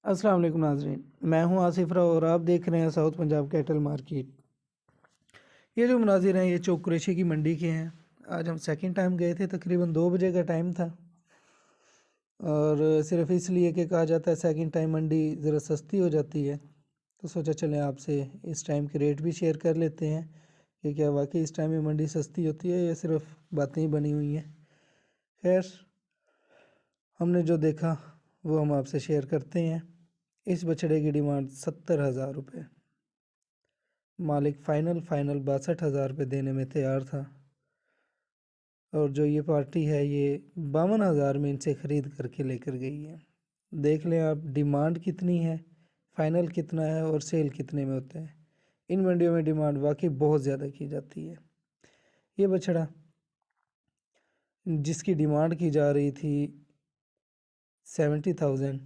अस्सलाम वालेकुम नाज़रीन, मैं हूं आसिफ राव और आप देख रहे हैं साउथ पंजाब कैटल मार्केट। ये जो मनाजिर हैं ये चौक कुरैशी की मंडी के हैं। आज हम सेकंड टाइम गए थे, तकरीबन 2 बजे का टाइम था और सिर्फ इसलिए कि कहा जाता है सेकंड टाइम मंडी ज़रा सस्ती हो जाती है, तो सोचा चलें आपसे इस टाइम के रेट भी शेयर कर लेते हैं कि क्या वाकई इस टाइम में मंडी सस्ती होती है या सिर्फ बातें ही बनी हुई हैं। खैर, हमने जो देखा वो हम आपसे शेयर करते हैं। इस बछड़े की डिमांड 70,000 रुपये। मालिक फ़ाइनल 62,000 रुपये देने में तैयार था और जो ये पार्टी है ये 52,000 में इनसे ख़रीद करके लेकर गई है। देख लें आप, डिमांड कितनी है, फ़ाइनल कितना है और सेल कितने में होता है। इन मंडियों में डिमांड वाकई बहुत ज़्यादा की जाती है। ये बछड़ा जिसकी डिमांड की जा रही थी 70,000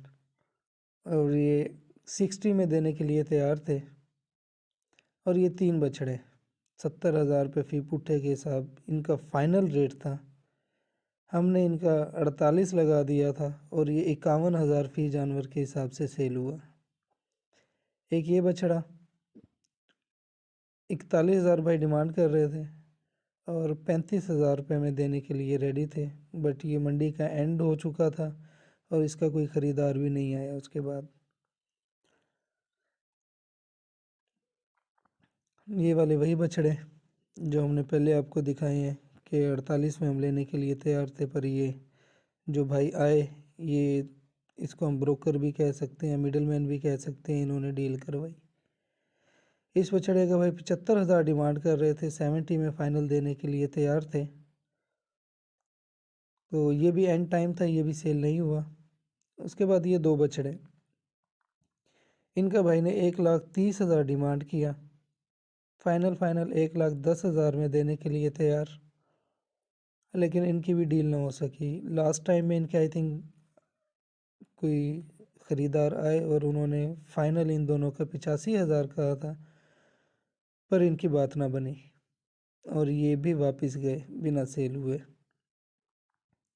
और ये 60 में देने के लिए तैयार थे। और ये 3 बछड़े 70,000 रुपये फ़ी पुट्ठे के हिसाब इनका फ़ाइनल रेट था। हमने इनका 48 लगा दिया था और ये 51,000 फ़ी जानवर के हिसाब से सेल हुआ। एक ये बछड़ा 41,000 भाई डिमांड कर रहे थे और 35,000 रुपये में देने के लिए रेडी थे, बट ये मंडी का एंड हो चुका था और इसका कोई ख़रीदार भी नहीं आया उसके बाद। ये वाले वही बछड़े जो हमने पहले आपको दिखाए हैं कि 48 में हम लेने के लिए तैयार थे, पर ये जो भाई आए, ये इसको हम ब्रोकर भी कह सकते हैं, मिडल मैन भी कह सकते हैं, इन्होंने डील करवाई। इस बछड़े का भाई 75,000 डिमांड कर रहे थे, 70 में फ़ाइनल देने के लिए तैयार थे। तो ये भी एंड टाइम था, ये भी सेल नहीं हुआ। उसके बाद ये 2 बछड़े, इनका भाई ने 1,30,000 डिमांड किया, फ़ाइनल 1,10,000 में देने के लिए तैयार, लेकिन इनकी भी डील ना हो सकी। लास्ट टाइम में इनके आई थिंक कोई ख़रीदार आए और उन्होंने फ़ाइनल इन दोनों का 85,000 कहा था, पर इनकी बात ना बनी और ये भी वापस गए बिना सेल हुए।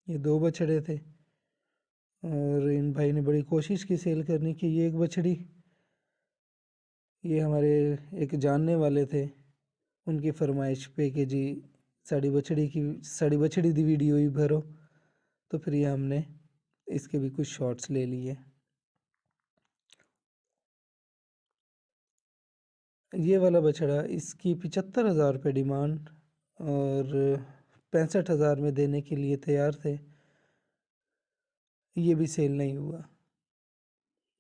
ये 2 बछड़े थे और इन भाई ने बड़ी कोशिश की सेल करने की। ये एक बछड़ी, ये हमारे एक जानने वाले थे, उनकी फरमाइश पे कि जी साड़ी बछड़ी दी वीडियो ही भरो, तो फिर ये हमने इसके भी कुछ शॉट्स ले लिए। ये वाला बछड़ा, इसकी 75,000 रुपये डिमांड और 65,000 में देने के लिए तैयार थे, ये भी सेल नहीं हुआ।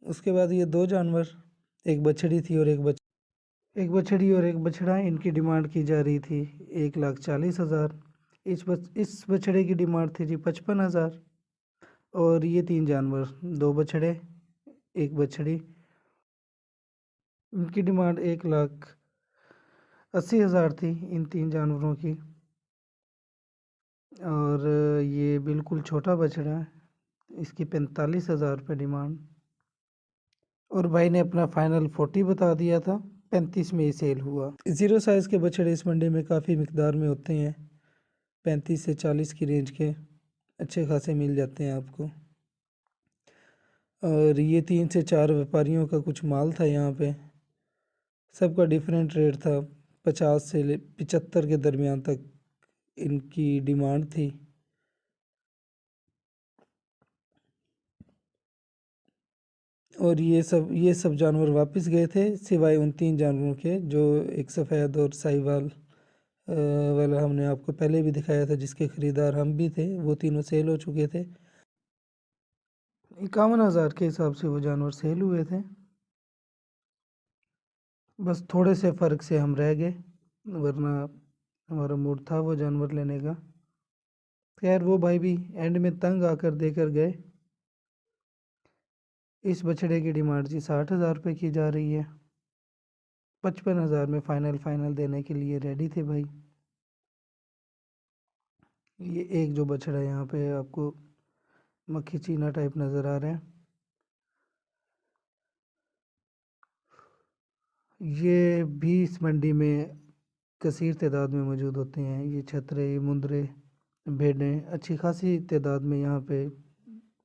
उसके बाद ये 2 जानवर, एक बछड़ी थी और एक बछड़ी और एक बछड़ा, इनकी डिमांड की जा रही थी 1,40,000। इस बछड़े की डिमांड थी जी 55,000 और ये 3 जानवर, 2 बछड़े, एक बछड़ी, इनकी डिमांड 1,80,000 थी इन 3 जानवरों की। और ये बिल्कुल छोटा बछड़ा है, इसकी 45,000 रुपये डिमांड और भाई ने अपना फ़ाइनल 40 बता दिया था, 35 में ही सेल हुआ। ज़ीरो साइज़ के बछड़े इस मंडी में काफ़ी मिकदार में होते हैं, 35 से 40 की रेंज के अच्छे खासे मिल जाते हैं आपको। और ये 3 से 4 व्यापारियों का कुछ माल था यहाँ पे, सबका डिफरेंट रेट था, 50 से 75 के दरमियान तक इनकी डिमांड थी। और ये सब जानवर वापस गए थे सिवाय उन 3 जानवरों के, जो एक सफ़ेद और साहिवाल वाला हमने आपको पहले भी दिखाया था, जिसके ख़रीदार हम भी थे, वो तीनों सेल हो चुके थे। 51,000 के हिसाब से वो जानवर सेल हुए थे, बस थोड़े से फ़र्क से हम रह गए, वरना हमारा मूड था वो जानवर लेने का। खैर, वो भाई भी एंड में तंग आकर देकर गए। इस बछड़े की डिमांड जी 60,000 रुपये की जा रही है, 55,000 में फ़ाइनल देने के लिए रेडी थे भाई। ये एक जो बछड़ा यहाँ पे आपको मक्खी चीना टाइप नज़र आ रहा है, ये भी इस मंडी में कसीर तादाद में मौजूद होते हैं। ये छतरे, मुंदरे, भेड़ें अच्छी खासी तादाद में यहाँ पे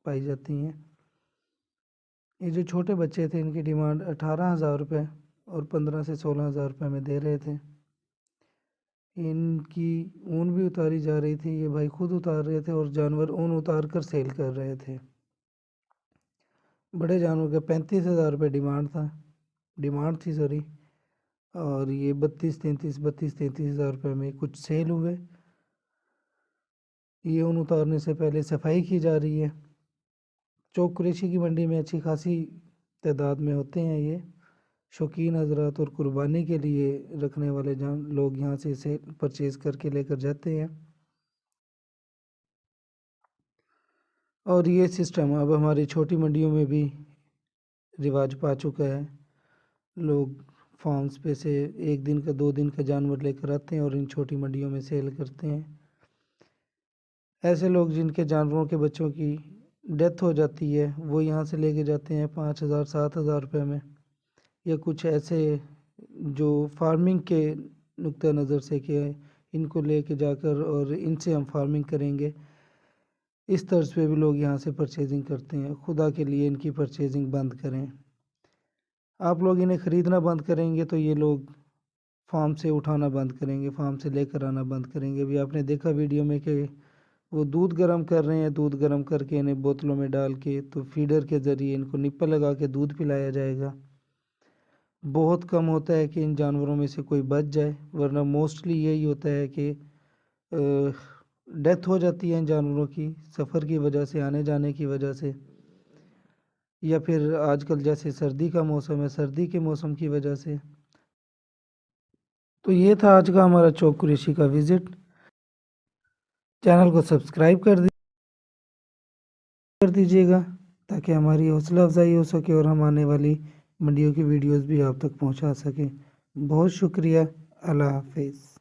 पाई जाती हैं। ये जो छोटे बच्चे थे इनकी डिमांड 18,000 रुपये और 15 से 16,000 रुपये में दे रहे थे। इनकी ऊन भी उतारी जा रही थी, ये भाई खुद उतार रहे थे और जानवर ऊन उतार कर सेल कर रहे थे। बड़े जानवर का 35,000 रुपये डिमांड थी सॉरी। और ये 32-33 हज़ार रुपये में कुछ सेल हुए। ये ऊन उतारने से पहले सफाई की जा रही है। चौक कुरैशी की मंडी में अच्छी खासी तादाद में होते हैं ये शौकीन हजरात, और कुर्बानी के लिए रखने वाले लोग यहाँ से इसे परचेज़ करके लेकर जाते हैं। और ये सिस्टम अब हमारी छोटी मंडियों में भी रिवाज पा चुका है। लोग फार्म्स पे से 1 दिन का 2 दिन का जानवर लेकर आते हैं और इन छोटी मंडियों में सेल करते हैं। ऐसे लोग जिनके जानवरों के बच्चों की डेथ हो जाती है वो यहाँ से लेके जाते हैं 5,000-7,000 रुपये में, या कुछ ऐसे जो फार्मिंग के नुक्ता नज़र से कि इनको लेके जाकर और इनसे हम फार्मिंग करेंगे, इस तर्ज पे भी लोग यहाँ से परचेजिंग करते हैं। खुदा के लिए इनकी परचेजिंग बंद करें। आप लोग इन्हें ख़रीदना बंद करेंगे तो ये लोग फार्म से उठाना बंद करेंगे, फार्म से लेकर आना बंद करेंगे। अभी आपने देखा वीडियो में कि वो दूध गर्म कर रहे हैं, दूध गर्म करके इन्हें बोतलों में डाल के तो फीडर के ज़रिए इनको निप्पल लगा के दूध पिलाया जाएगा। बहुत कम होता है कि इन जानवरों में से कोई बच जाए, वरना मोस्टली यही होता है कि डेथ हो जाती है इन जानवरों की सफ़र की वजह से, आने जाने की वजह से, या फिर आजकल जैसे सर्दी का मौसम है, सर्दी के मौसम की वजह से। तो ये था आज का हमारा चौक कुरैशी का विज़िट। चैनल को सब्सक्राइब कर दीजिएगा ताकि हमारी हौसला अफजाई हो सके और हम आने वाली मंडियों की वीडियोस भी आप तक पहुंचा सकें। बहुत शुक्रिया। अल्लाह हाफिज़।